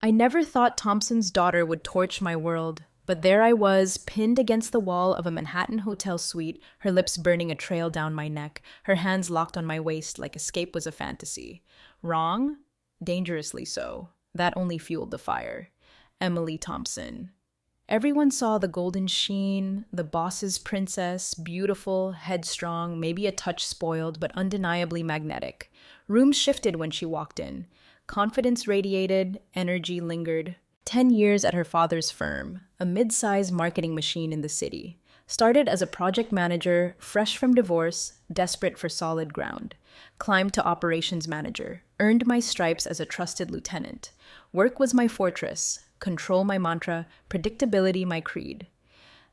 I never thought Thompson's daughter would torch my world, but there I was, pinned against the wall of a Manhattan hotel suite, her lips burning a trail down my neck, her hands locked on my waist like escape was a fantasy. Wrong? Dangerously so. That only fueled the fire. Emily Thompson. Everyone saw the golden sheen, the boss's princess, beautiful, headstrong, maybe a touch spoiled, but undeniably magnetic. Rooms shifted when she walked in. Confidence radiated, energy lingered. 10 years at her father's firm, a mid-sized marketing machine in the city. Started as a project manager, fresh from divorce, desperate for solid ground. Climbed to operations manager, earned my stripes as a trusted lieutenant. Work was my fortress, control my mantra, predictability my creed.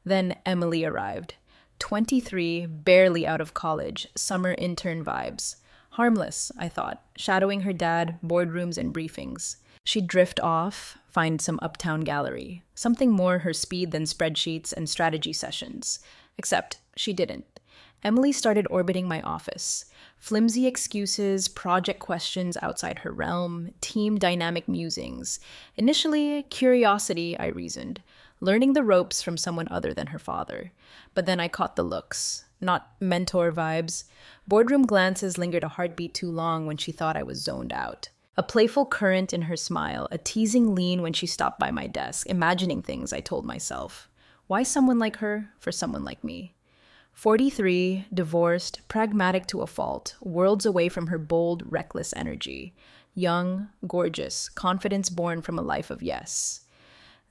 Then Emily arrived. 23, barely out of college, summer intern vibes. Harmless, I thought, shadowing her dad, boardrooms and briefings. She'd drift off, find some uptown gallery. Something more her speed than spreadsheets and strategy sessions. Except she didn't. Emily started orbiting my office. Flimsy excuses, project questions outside her realm, team dynamic musings. Initially, curiosity, I reasoned. Learning the ropes from someone other than her father. But then I caught the looks. Not mentor vibes. Boardroom glances lingered a heartbeat too long when she thought I was zoned out. A playful current in her smile, a teasing lean when she stopped by my desk, imagining things, I told myself. Why someone like her for someone like me? 43, divorced, pragmatic to a fault, worlds away from her bold, reckless energy. Young, gorgeous, confidence born from a life of yes.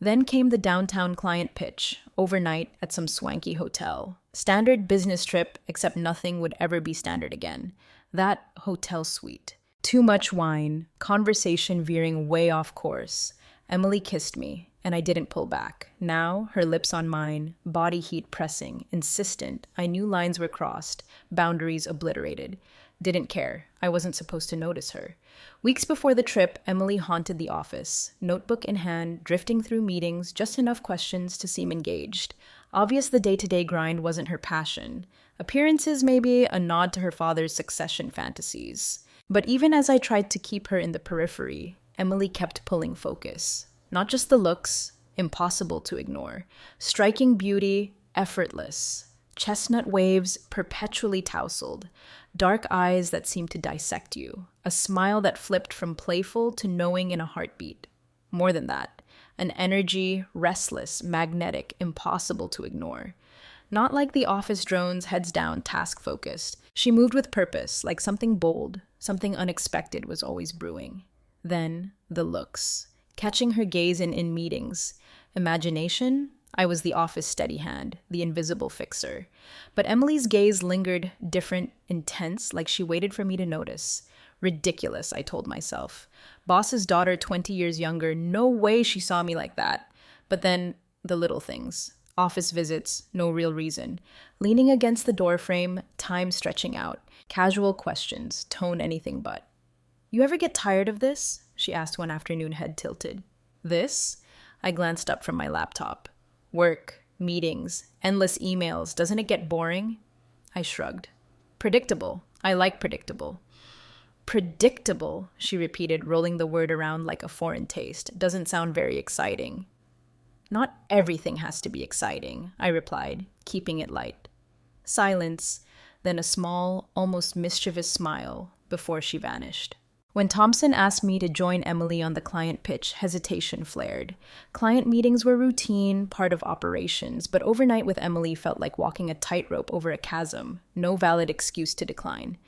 Then came the downtown client pitch, overnight at some swanky hotel. Standard business trip, except nothing would ever be standard again. That hotel suite. Too much wine, conversation veering way off course. Emily kissed me, and I didn't pull back. Now, her lips on mine, body heat pressing, insistent. I knew lines were crossed, boundaries obliterated. Didn't care. I wasn't supposed to notice her. Weeks before the trip, Emily haunted the office, notebook in hand, drifting through meetings, just enough questions to seem engaged. Obvious the day-to-day grind wasn't her passion. Appearances, maybe, a nod to her father's succession fantasies. But even as I tried to keep her in the periphery, Emily kept pulling focus. Not just the looks, impossible to ignore. Striking beauty, effortless. Chestnut waves, perpetually tousled. Dark eyes that seemed to dissect you. A smile that flipped from playful to knowing in a heartbeat. More than that, an energy, restless, magnetic, impossible to ignore. Not like the office drones, heads down, task-focused. She moved with purpose, like something bold, something unexpected was always brewing. Then, the looks. Catching her gaze in meetings. Imagination? I was the office steady hand, the invisible fixer. But Emily's gaze lingered, different, intense, like she waited for me to notice. Ridiculous, I told myself. Boss's daughter, 20 years younger, no way she saw me like that. But then, the little things. Office visits, no real reason. Leaning against the doorframe, time stretching out. Casual questions, tone anything but. You ever get tired of this? She asked one afternoon, head tilted. This? I glanced up from my laptop. Work, meetings, endless emails. Doesn't it get boring? I shrugged. Predictable. I like predictable. Predictable, she repeated, rolling the word around like a foreign taste. Doesn't sound very exciting. Not everything has to be exciting, I replied, keeping it light. Silence, then a small, almost mischievous smile before she vanished. When Thompson asked me to join Emily on the client pitch, hesitation flared. Client meetings were routine, part of operations, but overnight with Emily felt like walking a tightrope over a chasm, no valid excuse to decline.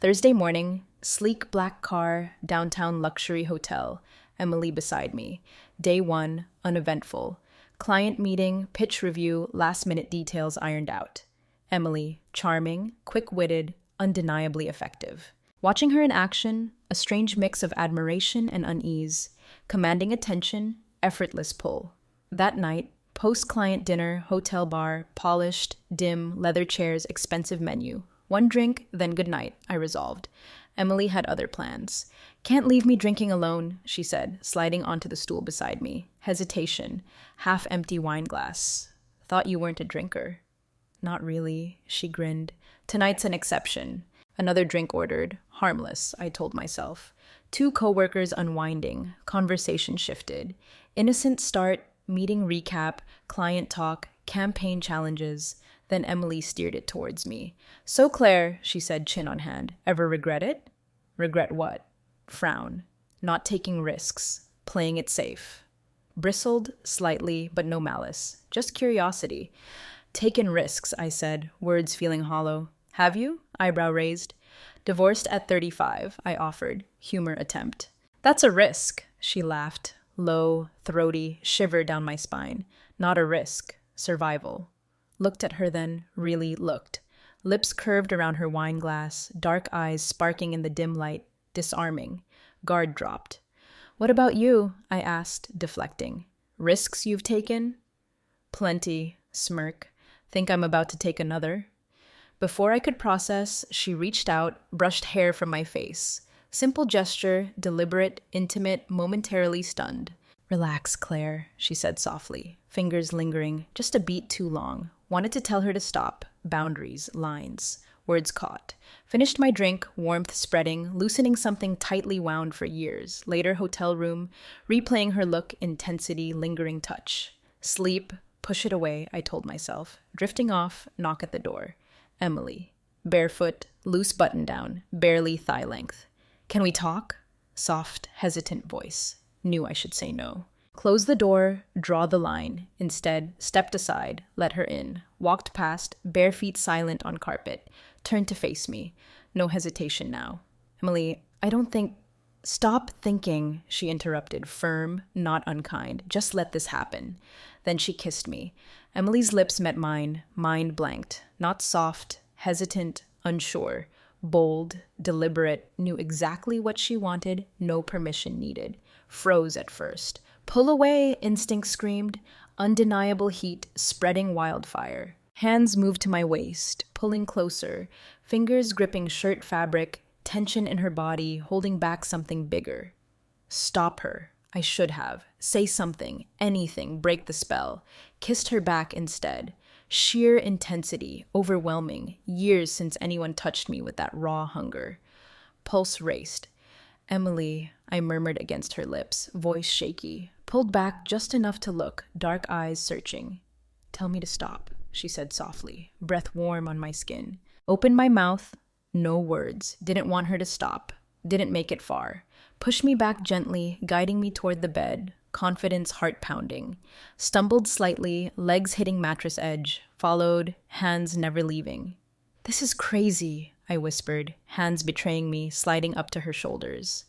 Thursday morning, sleek black car, downtown luxury hotel, Emily beside me. Day 1, uneventful. Client meeting, pitch review, last-minute details ironed out. Emily, charming, quick-witted, undeniably effective. Watching her in action, a strange mix of admiration and unease, commanding attention, effortless pull. That night, post-client dinner, hotel bar, polished, dim, leather chairs, expensive menu. One drink, then good night, I resolved. Emily had other plans. Can't leave me drinking alone, she said, sliding onto the stool beside me. Hesitation, half-empty wine glass. Thought you weren't a drinker. Not really, she grinned. Tonight's an exception. Another drink ordered. Harmless, I told myself. Two coworkers unwinding, conversation shifted. Innocent start, meeting recap, client talk, campaign challenges. Then Emily steered it towards me. "So, Claire," she said, chin on hand, "ever regret it?" "Regret what?" Frown. "Not taking risks. Playing it safe." Bristled slightly, but no malice. Just curiosity. "Taken risks," I said, words feeling hollow. "Have you?" Eyebrow raised. "Divorced at 35, I offered. Humor attempt. "That's a risk," she laughed. Low, throaty, shiver down my spine. "Not a risk. Survival." Looked at her then, really looked. Lips curved around her wine glass, dark eyes sparking in the dim light, disarming. Guard dropped. "What about you?" I asked, deflecting. "Risks you've taken?" "Plenty," smirk. "Think I'm about to take another?" Before I could process, she reached out, brushed hair from my face. Simple gesture, deliberate, intimate, momentarily stunned. "Relax, Claire," she said softly, fingers lingering, just a beat too long. Wanted to tell her to stop. Boundaries, lines. Words caught. Finished my drink, warmth spreading, loosening something tightly wound for years. Later, hotel room, replaying her look, intensity, lingering touch. Sleep, push it away, I told myself. Drifting off, knock at the door. Emily. Barefoot, loose button down, barely thigh length. "Can we talk?" Soft, hesitant voice. Knew I should say no. Close the door, draw the line. Instead, stepped aside, let her in. Walked past, bare feet silent on carpet. Turned to face me. No hesitation now. "Emily, I don't think—" "Stop thinking," she interrupted, firm, not unkind. "Just let this happen." Then she kissed me. Emily's lips met mine, mind blanked. Not soft, hesitant, unsure. Bold, deliberate, knew exactly what she wanted, no permission needed. Froze at first. "Pull away," instinct screamed. Undeniable heat, spreading wildfire. Hands moved to my waist, pulling closer. Fingers gripping shirt fabric, tension in her body, holding back something bigger. Stop her. I should have. Say something, anything, break the spell. Kissed her back instead. Sheer intensity, overwhelming. Years since anyone touched me with that raw hunger. Pulse raced. "Emily," I murmured against her lips, voice shaky. Pulled back just enough to look, dark eyes searching. "Tell me to stop," she said softly, breath warm on my skin. Opened my mouth, no words. Didn't want her to stop. Didn't make it far. Pushed me back gently, guiding me toward the bed, confidence heart pounding. Stumbled slightly, legs hitting mattress edge. Followed, hands never leaving. "This is crazy," I whispered, hands betraying me, sliding up to her shoulders.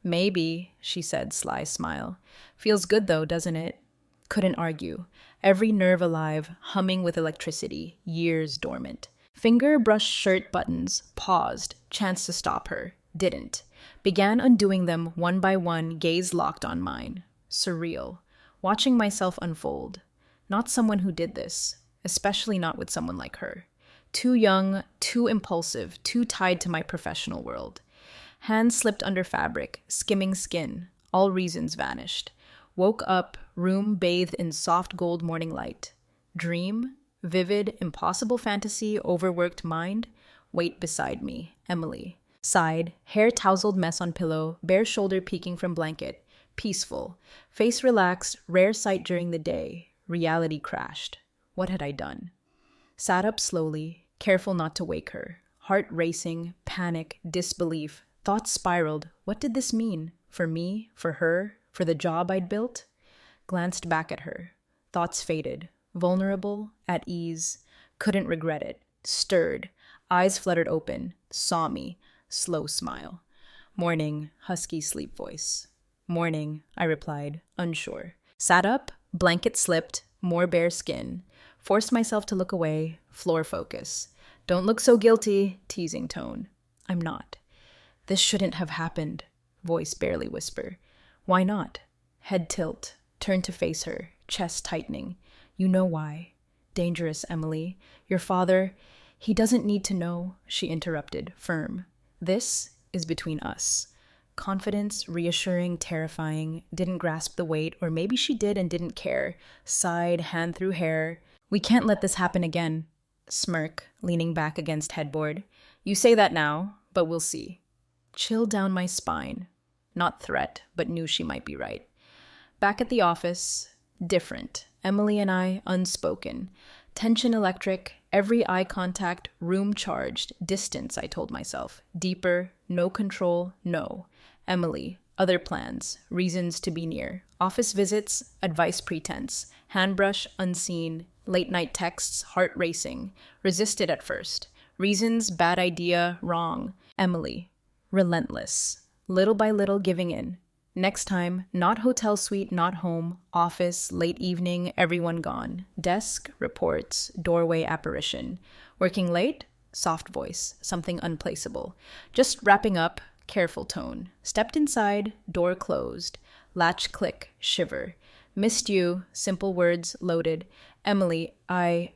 "Maybe," she said, sly smile. "Feels good though, doesn't it?" Couldn't argue. Every nerve alive, humming with electricity, years dormant. Finger brushed shirt buttons, paused, chance to stop her. Didn't. Began undoing them one by one, gaze locked on mine. Surreal. Watching myself unfold. Not someone who did this, especially not with someone like her. Too young, too impulsive, too tied to my professional world. Hands slipped under fabric, skimming skin. All reasons vanished. Woke up, room bathed in soft gold morning light. Dream? Vivid, impossible fantasy, overworked mind? Wait beside me, Emily. Side, hair tousled mess on pillow, bare shoulder peeking from blanket. Peaceful. Face relaxed, rare sight during the day. Reality crashed. What had I done? Sat up slowly, careful not to wake her. Heart racing, panic, disbelief. Thoughts spiraled. What did this mean? For me? For her? For the job I'd built? Glanced back at her. Thoughts faded. Vulnerable, at ease. Couldn't regret it. Stirred. Eyes fluttered open. Saw me. Slow smile. "Morning," husky sleep voice. "Morning," I replied, unsure. Sat up, blanket slipped, more bare skin. Forced myself to look away, floor focus. "Don't look so guilty," teasing tone. I'm not. "This shouldn't have happened," voice barely whisper. "Why not?" Head tilt, turn to face her, chest tightening. "You know why." "Dangerous, Emily. Your father, he doesn't need to know," she interrupted, firm. "This is between us." Confidence, reassuring, terrifying, didn't grasp the weight, or maybe she did and didn't care. Sighed, hand through hair. "We can't let this happen again." Smirk, leaning back against headboard. "You say that now, but we'll see." Chill down my spine. Not threat, but knew she might be right. Back at the office, different. Emily and I, unspoken. Tension electric, every eye contact, room charged. Distance, I told myself. Deeper, no control, no. Emily, other plans, reasons to be near. Office visits, advice pretense. Handbrush, unseen. Late night texts, heart racing. Resisted at first. Reasons, bad idea, wrong. Emily, relentless. Little by little giving in. Next time, not hotel suite, not home, office, late evening, everyone gone. Desk, reports, doorway apparition. Working late? Soft voice, something unplaceable. Just wrapping up, careful tone. Stepped inside, door closed. Latch click, shiver. Missed you, simple words loaded. Emily, I...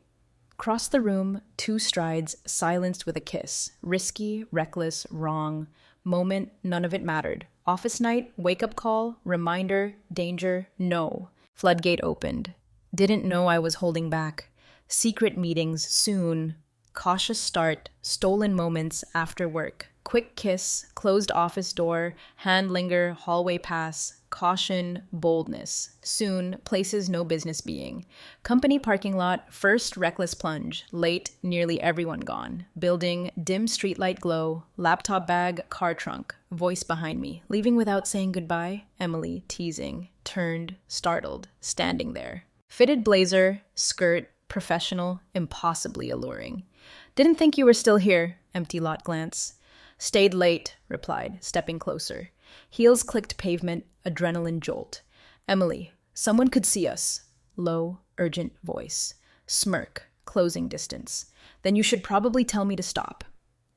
Crossed the room, 2 strides, silenced with a kiss. Risky, reckless, wrong. Moment, none of it mattered. Office night, wake-up call, reminder, danger, no. Floodgate opened. Didn't know I was holding back. Secret meetings, soon. Cautious start, stolen moments after work. Quick kiss, closed office door, hand linger, hallway pass. Caution, boldness. Soon, places no business being. Company parking lot, first reckless plunge. Late, nearly everyone gone. Building, dim streetlight glow. Laptop bag, car trunk. Voice behind me. Leaving without saying goodbye? Emily, teasing. Turned, startled, standing there. Fitted blazer, skirt, professional, impossibly alluring. Didn't think you were still here. Empty lot glance. Stayed late, replied, stepping closer. Heels clicked pavement, adrenaline jolt. Emily, someone could see us. Low, urgent voice. Smirk, closing distance. Then you should probably tell me to stop.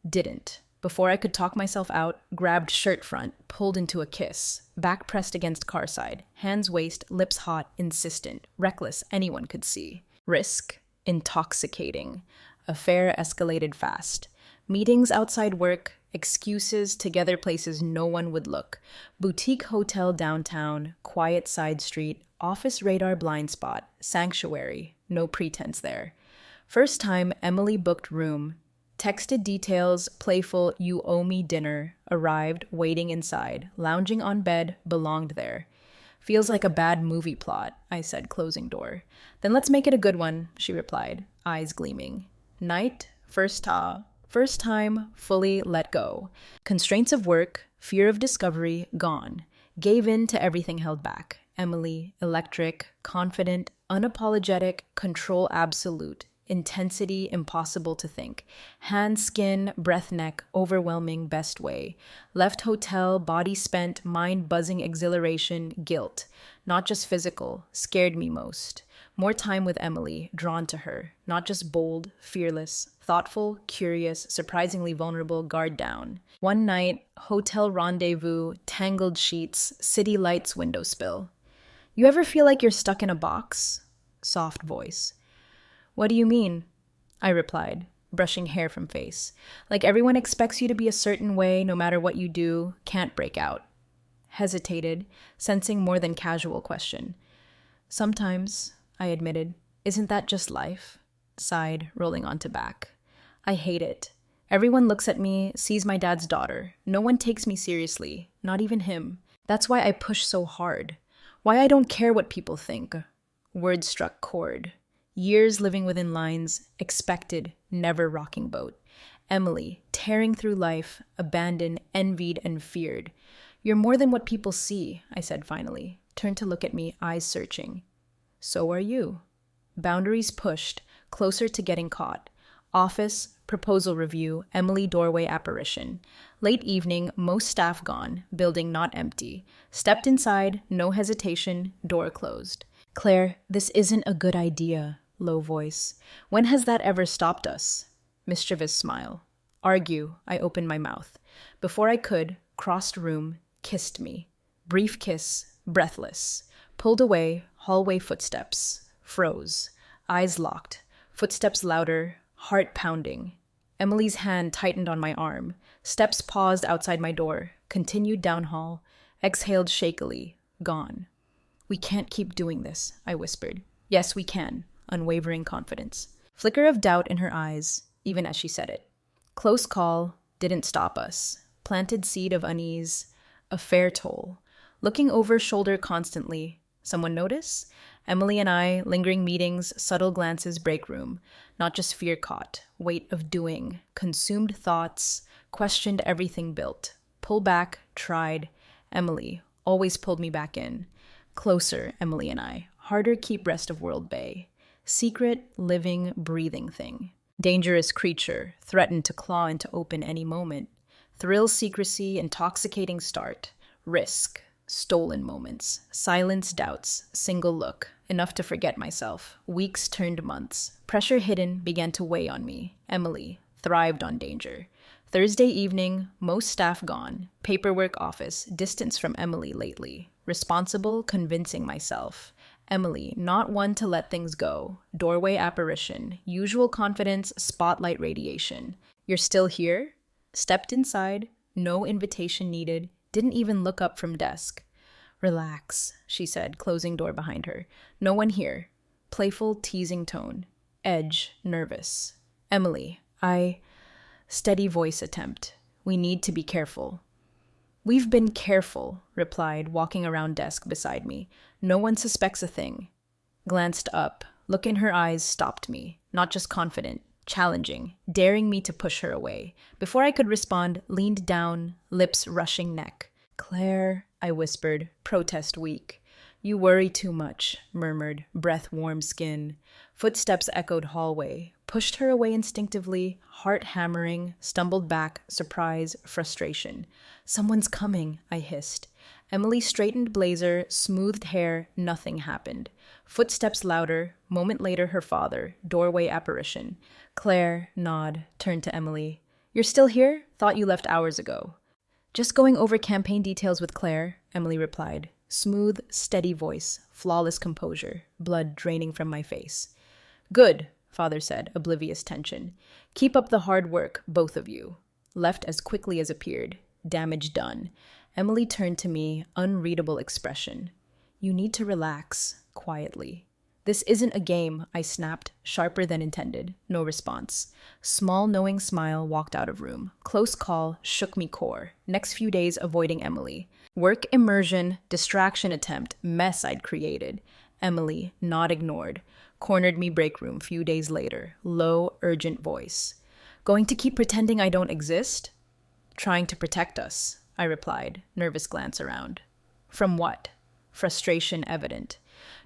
Didn't. Before I could talk myself out, grabbed shirt front, pulled into a kiss. Back pressed against car side. Hands waist, lips hot, insistent. Reckless, anyone could see. Risk, intoxicating. Affair escalated fast. Meetings outside work, excuses, together places no one would look. Boutique hotel downtown, quiet side street, office radar blind spot, sanctuary, no pretense there. First time Emily booked room. Texted details, playful, you owe me dinner. Arrived, waiting inside, lounging on bed, belonged there. Feels like a bad movie plot, I said, closing door. Then let's make it a good one, she replied, eyes gleaming. Night, first time, fully let go. Constraints of work, fear of discovery, gone. Gave in to everything held back. Emily, electric, confident, unapologetic, control absolute. Intensity impossible to think. Hand, skin, breath, neck, overwhelming best way. Left hotel, body spent, mind buzzing exhilaration, guilt. Not just physical, scared me most. More time with Emily, drawn to her. Not just bold, fearless, thoughtful, curious, surprisingly vulnerable, guard down. One night, hotel rendezvous, tangled sheets, city lights window spill. You ever feel like you're stuck in a box? Soft voice. What do you mean? I replied, brushing hair from face. Like everyone expects you to be a certain way no matter what you do, can't break out. Hesitated, sensing more than casual question. Sometimes, I admitted. Isn't that just life? Sighed, rolling onto back. I hate it. Everyone looks at me, sees my dad's daughter. No one takes me seriously, not even him. That's why I push so hard. Why I don't care what people think. Words struck chord. Years living within lines, expected, never rocking boat. Emily, tearing through life, abandoned, envied, and feared. You're more than what people see, I said finally. Turned to look at me, eyes searching. So are you. Boundaries pushed, closer to getting caught. Office, proposal review, Emily doorway apparition. Late evening, most staff gone, building not empty. Stepped inside, no hesitation, door closed. Claire, this isn't a good idea, low voice. When has that ever stopped us? Mischievous smile. Argue, I opened my mouth. Before I could, crossed room, kissed me. Brief kiss, breathless. Pulled away, hallway footsteps. Froze. Eyes locked. Footsteps louder, heart pounding. Emily's hand tightened on my arm. Steps paused outside my door. Continued down hall. Exhaled shakily. Gone. We can't keep doing this, I whispered. Yes, we can. Unwavering confidence. Flicker of doubt in her eyes, even as she said it. Close call, didn't stop us. Planted seed of unease. A fair toll. Looking over shoulder constantly. Someone notice? Emily and I, lingering meetings, subtle glances, break room. Not just fear caught, weight of doing, consumed thoughts, questioned everything built. Pull back, tried. Emily always pulled me back in. Closer, Emily and I. Harder keep rest of world bay. Secret, living, breathing thing. Dangerous creature, threatened to claw into open any moment. Thrill secrecy, intoxicating start. Risk, stolen moments. Silence, doubts, single look. Enough to forget myself. Weeks turned months. Pressure hidden began to weigh on me. Emily thrived on danger. Thursday evening, most staff gone. Paperwork office, distance from Emily lately. Responsible, convincing myself. Emily, not one to let things go. Doorway apparition. Usual confidence, spotlight radiation. You're still here? Stepped inside. No invitation needed. Didn't even look up from desk. Relax, she said, closing door behind her. No one here. Playful, teasing tone. Edge, nervous. Emily, Steady voice attempt. We need to be careful. We've been careful, replied, walking around desk beside me. No one suspects a thing. Glanced up. Look in her eyes stopped me. Not just confident, challenging, daring me to push her away. Before I could respond, leaned down, lips rushing neck. Claire, I whispered, protest weak. You worry too much, murmured, breath warm skin. Footsteps echoed hallway. Pushed her away instinctively, heart hammering, stumbled back, surprise, frustration. Someone's coming, I hissed. Emily straightened blazer, smoothed hair, nothing happened. Footsteps louder, moment later her father, doorway apparition. Claire, nod, turned to Emily. You're still here? Thought you left hours ago. Just going over campaign details with Claire, Emily replied. Smooth, steady voice, flawless composure, blood draining from my face. Good, father said, oblivious tension. Keep up the hard work, both of you. Left as quickly as appeared. Damage done. Emily turned to me, unreadable expression. You need to relax, quietly. This isn't a game, I snapped, sharper than intended. No response. Small knowing smile walked out of room. Close call shook me core. Next few days avoiding Emily. Work immersion, distraction attempt, mess I'd created. Emily, not ignored. Cornered me break room few days later. Low, urgent voice. Going to keep pretending I don't exist? Trying to protect us, I replied, nervous glance around. From what? Frustration evident.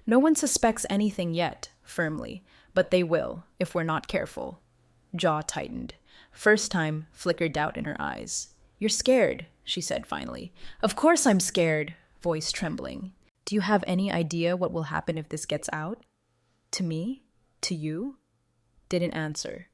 No one suspects anything yet, firmly, but they will, if we're not careful. Jaw tightened. First time, flickered doubt in her eyes. You're scared, she said finally. Of course I'm scared, voice trembling. Do you have any idea what will happen if this gets out? To me? To you? Didn't answer.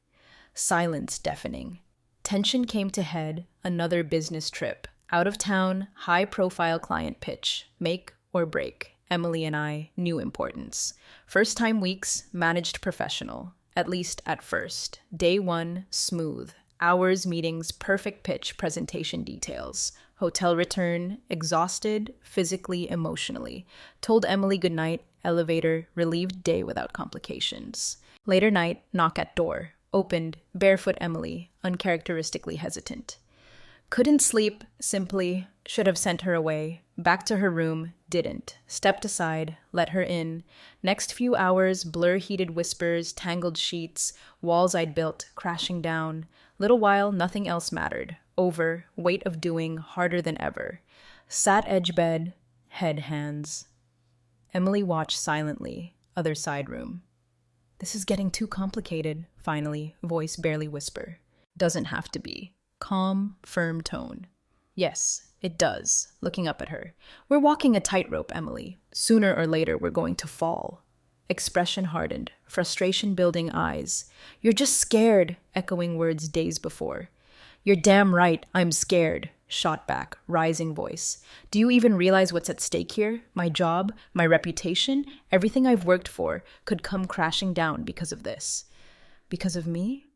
Silence deafening. Tension came to head, another business trip. Out of town, high-profile client pitch. Make or break. Emily and I, new importance. First time weeks, managed professional. At least at first. Day one, smooth. Hours, meetings, perfect pitch, presentation details. Hotel return, exhausted, physically, emotionally. Told Emily goodnight, elevator, relieved day without complications. Later night, knock at door. Opened, barefoot Emily, uncharacteristically hesitant. Couldn't sleep, simply, should have sent her away. Back to her room, didn't. Stepped aside, let her in. Next few hours, blur-heated whispers, tangled sheets, walls I'd built, crashing down. Little while, nothing else mattered. Over, weight of doing, harder than ever. Sat edge bed, head hands. Emily watched silently, other side room. This is getting too complicated, finally, voice barely whisper. Doesn't have to be. Calm, firm tone. Yes, it does, looking up at her. We're walking a tightrope, Emily. Sooner or later, we're going to fall. Expression hardened, frustration building eyes. You're just scared, echoing words days before. You're damn right, I'm scared, shot back, rising voice. Do you even realize what's at stake here? My job, my reputation, everything I've worked for could come crashing down because of this. Because of me?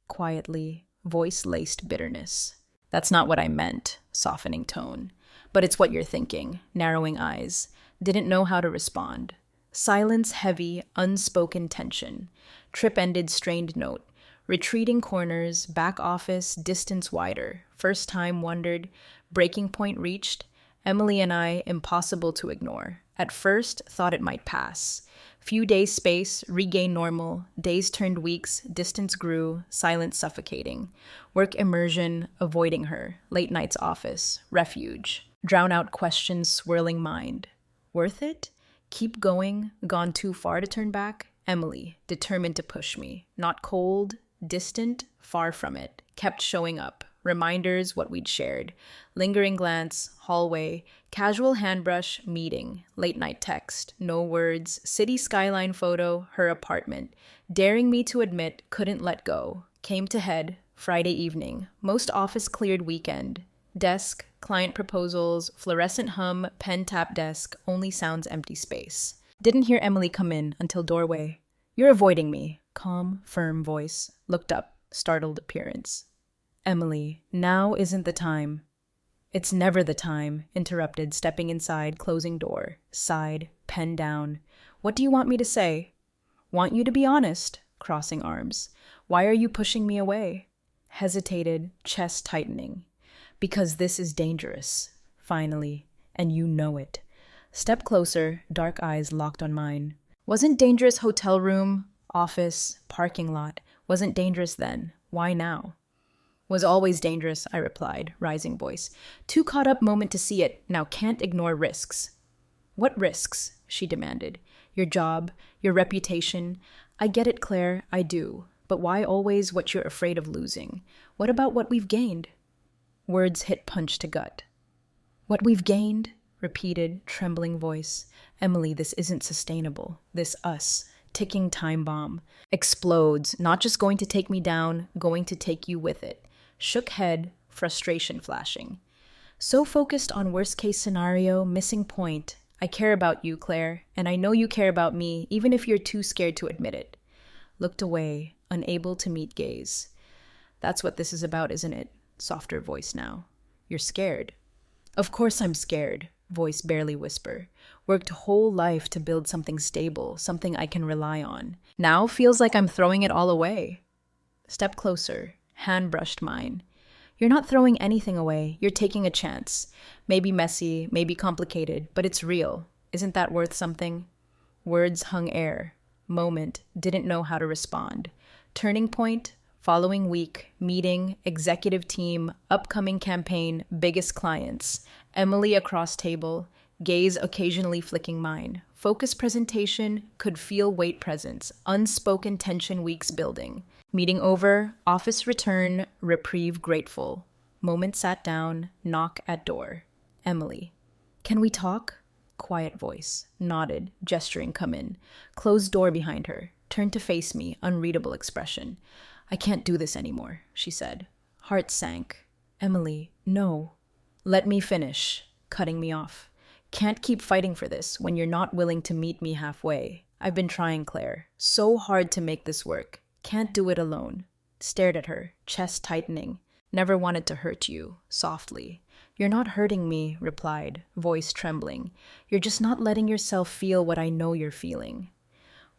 Quietly, voice laced bitterness. That's not what I meant, softening tone. But it's what you're thinking, narrowing eyes. Didn't know how to respond. Silence heavy, unspoken tension. Trip ended strained note. Retreating corners, back office, distance wider. First time wondered, breaking point reached. Emily and I, impossible to ignore. At first, thought it might pass. Few days space, regain normal. Days turned weeks, distance grew, silence suffocating. Work immersion, avoiding her. Late nights office, refuge. Drown out questions, swirling mind. Worth it? Keep going, gone too far to turn back? Emily, determined to push me. Not cold, distant, far from it. Kept showing up. Reminders, what we'd shared. Lingering glance, hallway, casual handbrush, meeting, late night text, no words, city skyline photo, her apartment. Daring me to admit, couldn't let go. Came to head, Friday evening, most office cleared weekend. Desk, client proposals, fluorescent hum, pen tap desk, only sounds empty space. Didn't hear Emily come in until doorway. You're avoiding me. Calm, firm voice. Looked up, startled appearance. Emily, now isn't the time. It's never the time, interrupted, stepping inside, closing door. Sighed, pen down. What do you want me to say? Want you to be honest, crossing arms. Why are you pushing me away? Hesitated, chest tightening. Because this is dangerous, finally, and you know it. Step closer, dark eyes locked on mine. Wasn't dangerous hotel room, office, parking lot. Wasn't dangerous then. Why now? Was always dangerous, I replied, rising voice. Too caught up moment to see it, now can't ignore risks. What risks? She demanded. Your job, your reputation. I get it, Claire, I do. But why always what you're afraid of losing? What about what we've gained? Words hit punch to gut. What we've gained? Repeated, trembling voice. Emily, this isn't sustainable. This us. Ticking time bomb. Explodes, not just going to take me down, going to take you with it. Shook head, frustration flashing. So focused on worst case scenario, missing point. I care about you, Claire, and I know you care about me, even if you're too scared to admit it. Looked away, unable to meet gaze. That's what this is about, isn't it? Softer voice now. You're scared. Of course I'm scared, voice barely whisper. Worked whole life to build something stable, something I can rely on. Now feels like I'm throwing it all away. Step closer, hand brushed mine. You're not throwing anything away, you're taking a chance. Maybe messy, maybe complicated, but it's real. Isn't that worth something? Words hung air. Moment, didn't know how to respond. Turning point, following week, meeting, executive team, upcoming campaign, biggest clients. Emily across table, gaze occasionally flicking mine. Focus presentation, could feel weight presence, unspoken tension weeks building. Meeting over, office return, reprieve grateful. Moment sat down, knock at door. Emily. Can we talk? Quiet voice. Nodded, gesturing come in. Closed door behind her. Turned to face me, unreadable expression. I can't do this anymore, she said. Heart sank. Emily, no. Let me finish, cutting me off. Can't keep fighting for this when you're not willing to meet me halfway. I've been trying, Claire. So hard to make this work. Can't do it alone. Stared at her, chest tightening. Never wanted to hurt you, softly. You're not hurting me, replied, voice trembling. You're just not letting yourself feel what I know you're feeling.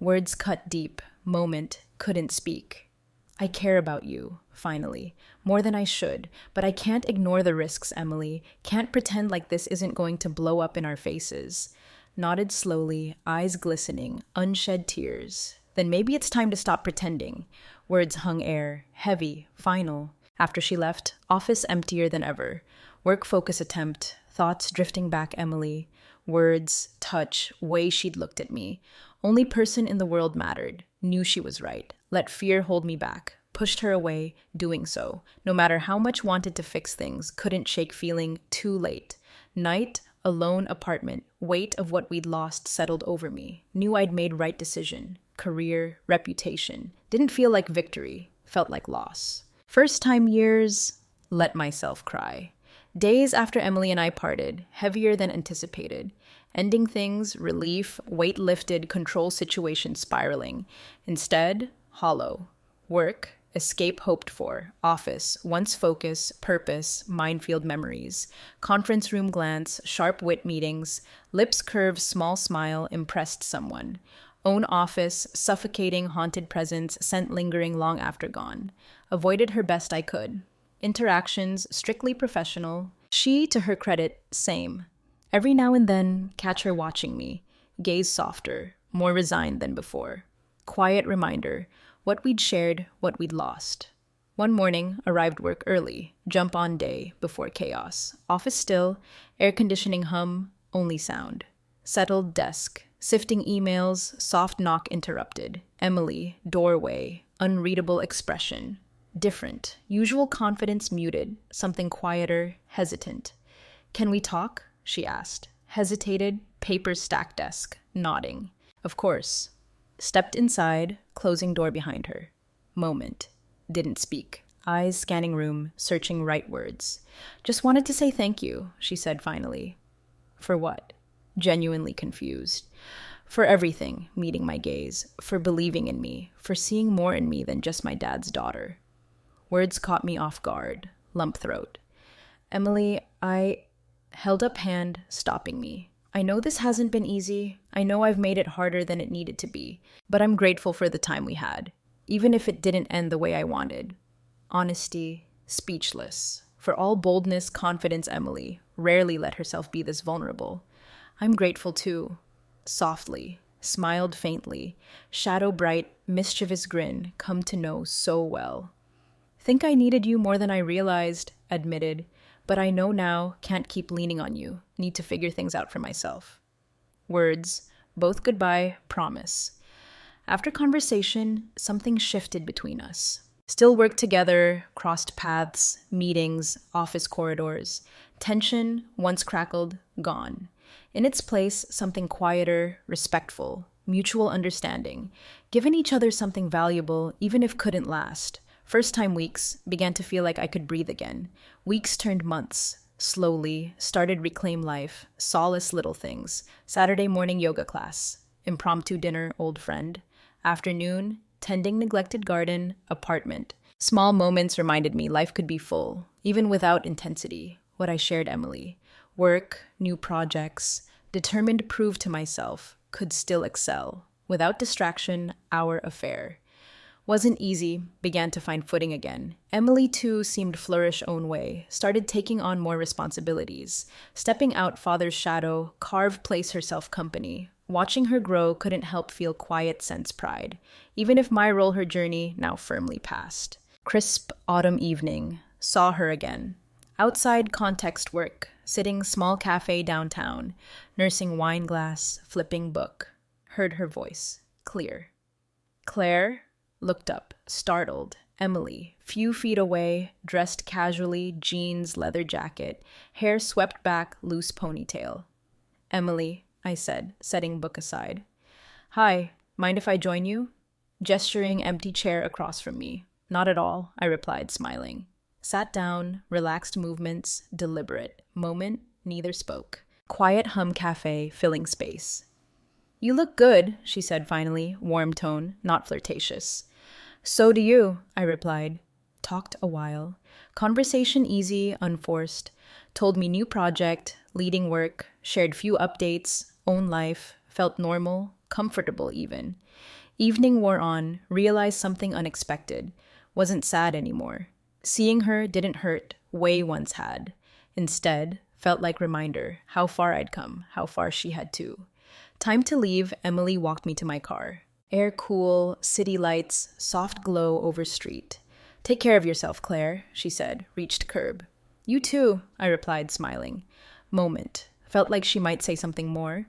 Words cut deep. Moment, couldn't speak. I care about you, finally, more than I should, but I can't ignore the risks, Emily. Can't pretend like this isn't going to blow up in our faces. Nodded slowly, eyes glistening, unshed tears. Then maybe it's time to stop pretending. Words hung air, heavy, final. After she left, office emptier than ever. Work focus attempt, thoughts drifting back Emily. Words, touch, way she'd looked at me. Only person in the world mattered. Knew she was right. Let fear hold me back. Pushed her away, doing so. No matter how much wanted to fix things, couldn't shake feeling too late. Night, alone apartment, weight of what we'd lost settled over me. Knew I'd made right decision. Career, reputation. Didn't feel like victory. Felt like loss. First time years, let myself cry. Days after Emily and I parted, heavier than anticipated. Ending things, relief, weight lifted, control situation spiraling. Instead, hollow. Work, escape hoped for. Office, once focus, purpose, minefield memories. Conference room glance, sharp wit meetings. Lips curve, small smile, impressed someone. Own office, suffocating haunted presence sent lingering long after gone. Avoided her best I could. Interactions, strictly professional. She, to her credit, same. Every now and then, catch her watching me. Gaze softer, more resigned than before. Quiet reminder, what we'd shared, what we'd lost. One morning, arrived work early, jump on day, before chaos. Office still, air conditioning hum, only sound. Settled desk, sifting emails, soft knock interrupted. Emily, doorway, unreadable expression. Different, usual confidence muted, something quieter, hesitant. Can we talk? She asked. Hesitated, papers stacked desk, nodding. Of course. Stepped inside, closing door behind her. Moment. Didn't speak. Eyes scanning room, searching right words. Just wanted to say thank you, she said finally. For what? Genuinely confused. For everything, meeting my gaze. For believing in me. For seeing more in me than just my dad's daughter. Words caught me off guard. Lump throat. Emily, I held up hand, stopping me. I know this hasn't been easy. I know I've made it harder than it needed to be. But I'm grateful for the time we had. Even if it didn't end the way I wanted. Honesty, speechless. For all boldness, confidence, Emily rarely let herself be this vulnerable. I'm grateful too. Softly, smiled faintly, shadow bright, mischievous grin, come to know so well. Think I needed you more than I realized, admitted, but I know now, can't keep leaning on you, need to figure things out for myself. Words, both goodbye, promise. After conversation, something shifted between us. Still worked together, crossed paths, meetings, office corridors. Tension, once crackled, gone. In its place, something quieter, respectful, mutual understanding. Given each other something valuable, even if couldn't last. First time weeks, began to feel like I could breathe again. Weeks turned months. Slowly, started reclaim life, solace little things. Saturday morning yoga class. Impromptu dinner, old friend. Afternoon, tending neglected garden, apartment. Small moments reminded me life could be full, even without intensity. What I shared Emily. Work, new projects, determined to prove to myself, could still excel. Without distraction, our affair. Wasn't easy, began to find footing again. Emily, too, seemed flourish own way, started taking on more responsibilities. Stepping out father's shadow, carved place herself company. Watching her grow couldn't help feel quiet sense pride, even if my role her journey now firmly past. Crisp autumn evening, saw her again. Outside context work, sitting small cafe downtown, nursing wine glass, flipping book. Heard her voice, clear. Claire? Looked up, startled. Emily, few feet away, dressed casually, jeans, leather jacket, hair swept back, loose ponytail. Emily, I said, setting book aside. Hi, mind if I join you? Gesturing empty chair across from me. Not at all, I replied, smiling. Sat down, relaxed movements, deliberate. Moment, neither spoke. Quiet hum cafe, filling space. You look good, she said finally, warm tone, not flirtatious. So do you, I replied. Talked a while. Conversation easy, unforced. Told me new project, leading work, shared few updates, own life, felt normal, comfortable even. Evening wore on, realized something unexpected. Wasn't sad anymore. Seeing her didn't hurt, way once had. Instead, felt like reminder, how far I'd come, how far she had too. Time to leave, Emily walked me to my car. Air cool, city lights, soft glow over street. Take care of yourself, Claire, she said, reached curb. You too, I replied, smiling. Moment. Felt like she might say something more.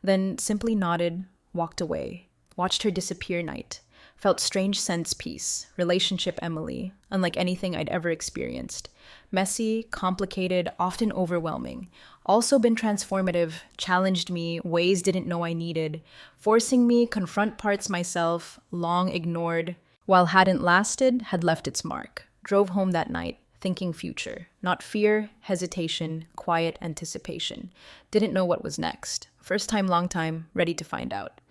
Then simply nodded, walked away. Watched her disappear night. Felt strange sense peace. Relationship Emily, unlike anything I'd ever experienced. Messy, complicated, often overwhelming. Also been transformative, challenged me, ways didn't know I needed, forcing me confront parts myself, long ignored. While hadn't lasted, had left its mark. Drove home that night, thinking future. Not fear, hesitation, quiet anticipation. Didn't know what was next. First time, long time, ready to find out.